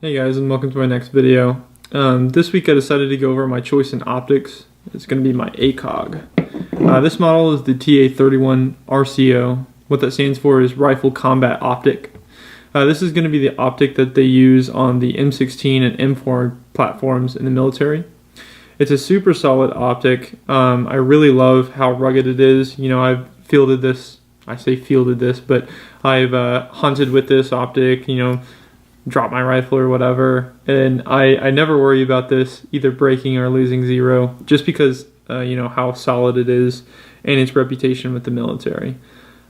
Hey guys, and welcome to my next video. This week I decided to go over my choice in optics. It's going to be my ACOG. This model is the TA31 RCO. What that stands for is Rifle Combat Optic. This is going to be the optic that they use on the M16 and M4 platforms in the military. It's a super solid optic. I really love how rugged it is. You know, I've fielded this, I say fielded this, but I've hunted with this optic, you know, drop my rifle or whatever, and I never worry about this either breaking or losing zero, just because you know how solid it is and its reputation with the military.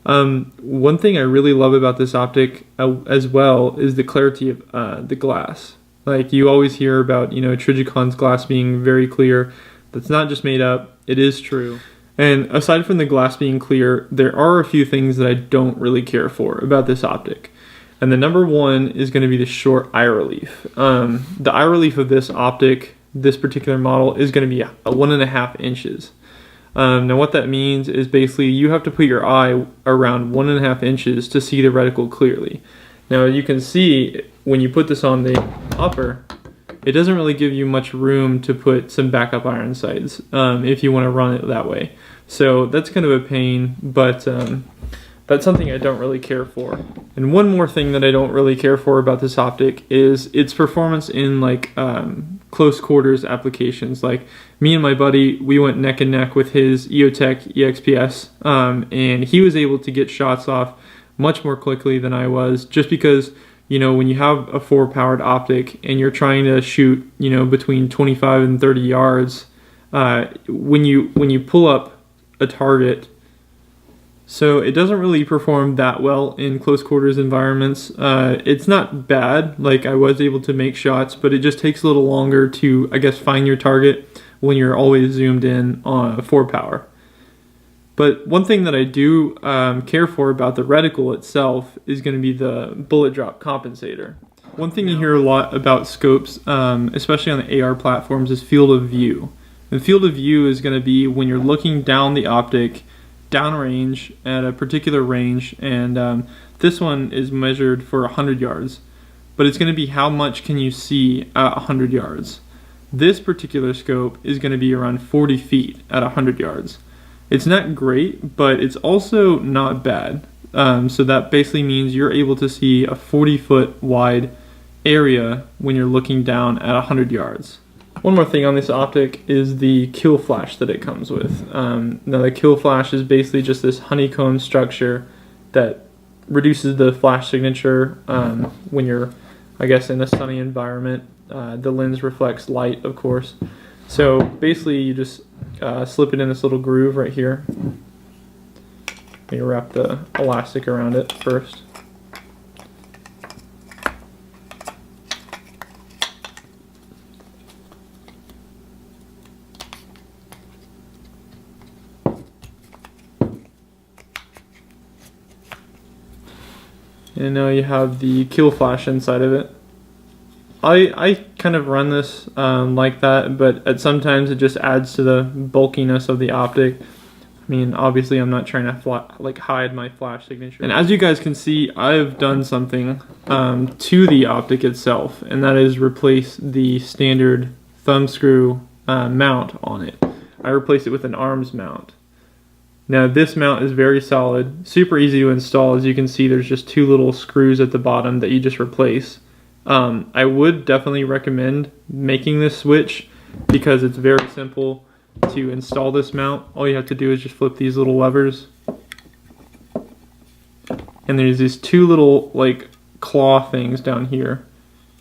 One thing I really love about this optic as well is the clarity of the glass. Like, you always hear about, you know, Trijicon's glass being very clear. That's not just made up, it is true. And aside from the glass being clear, there are a few things that I don't really care for about this optic. And the number one is going to be the short eye relief. The eye relief of this optic, this particular model, is going to be 1.5 inches. Now what that means is basically you have to put your eye around 1.5 inches to see the reticle clearly. Now you can see when you put this on the upper, it doesn't really give you much room to put some backup iron sights if you want to run it that way. So that's kind of a pain, but that's something I don't really care for. And one more thing that I don't really care for about this optic is its performance in like close quarters applications. Like, me and my buddy, we went neck and neck with his EOTech EXPS, and he was able to get shots off much more quickly than I was, just because, you know, when you have a 4-powered optic and you're trying to shoot, you know, between 25 and 30 yards, when you pull up a target, so it doesn't really perform that well in close quarters environments. It's not bad, like I was able to make shots, but it just takes a little longer to, I guess, find your target when you're always zoomed in on 4-power. But one thing that I do care for about the reticle itself is going to be the bullet drop compensator. One thing you hear a lot about scopes, especially on the AR platforms, is field of view. And field of view is going to be when you're looking down the optic, downrange at a particular range, and this one is measured for 100 yards. But it's going to be how much can you see at 100 yards. This particular scope is going to be around 40 feet at 100 yards. It's not great, but it's also not bad. So that basically means you're able to see a 40-foot wide area when you're looking down at 100 yards. One more thing on this optic is the kill flash that it comes with. Now the kill flash is basically just this honeycomb structure that reduces the flash signature when you're, I guess, in a sunny environment. The lens reflects light, of course. So basically you just slip it in this little groove right here. You wrap the elastic around it first. And now you have the kill flash inside of it. I kind of run this like that, but at sometimes it just adds to the bulkiness of the optic. I mean, obviously I'm not trying to hide my flash signature. And as you guys can see, I've done something to the optic itself, and that is replace the standard thumb screw mount on it. I replaced it with an arms mount. Now this mount is very solid, super easy to install. As you can see, there's just 2 little screws at the bottom that you just replace. I would definitely recommend making this switch because it's very simple to install this mount. All you have to do is just flip these little levers, and there's these 2 little like claw things down here.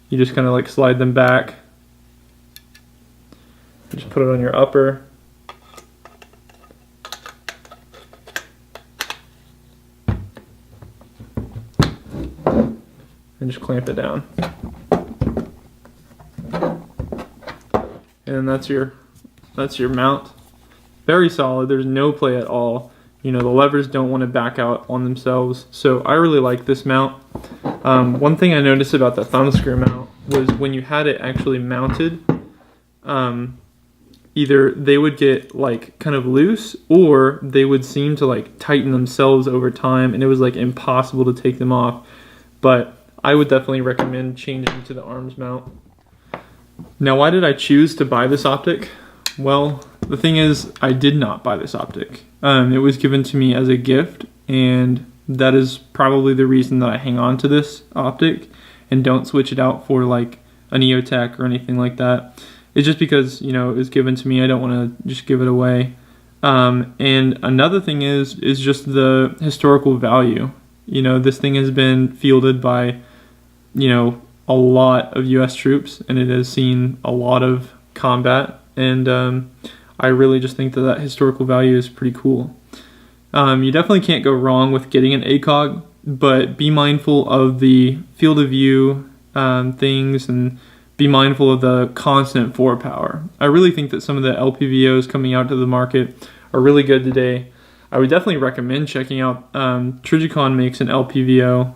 You just kind of like slide them back, just put it on your upper, and just clamp it down. And that's your mount. Very solid. There's no play at all. You know, the levers don't want to back out on themselves. So I really like this mount. One thing I noticed about the thumb screw mount was when you had it actually mounted, either they would get like kind of loose, or they would seem to like tighten themselves over time, and it was like impossible to take them off. But I would definitely recommend changing to the arms mount. Now, why did I choose to buy this optic? Well, the thing is, I did not buy this optic. It was given to me as a gift, and that is probably the reason that I hang on to this optic and don't switch it out for like an EOTech or anything like that. It's just because, you know, it was given to me. I don't want to just give it away. And another thing is just the historical value. You know, this thing has been fielded by, you know, a lot of U.S. troops, and it has seen a lot of combat, and I really just think that historical value is pretty cool. You definitely can't go wrong with getting an ACOG, but be mindful of the field of view things, and be mindful of the constant forward power. I really think that some of the LPVOs coming out to the market are really good today. I would definitely recommend checking out, Trijicon makes an LPVO.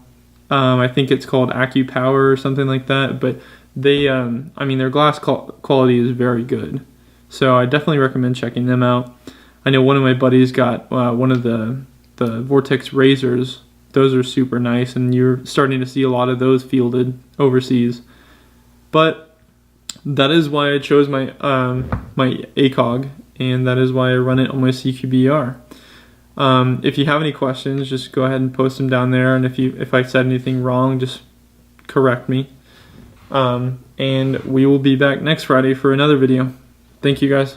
I think it's called AccuPower or something like that, but they, I mean, their glass quality is very good. So I definitely recommend checking them out. I know one of my buddies got one of the Vortex razors. Those are super nice, and you're starting to see a lot of those fielded overseas. But that is why I chose my my ACOG, and that is why I run it on my CQB-R. If you have any questions, just go ahead and post them down there, and if I said anything wrong, just correct me. And we will be back next Friday for another video. Thank you, guys.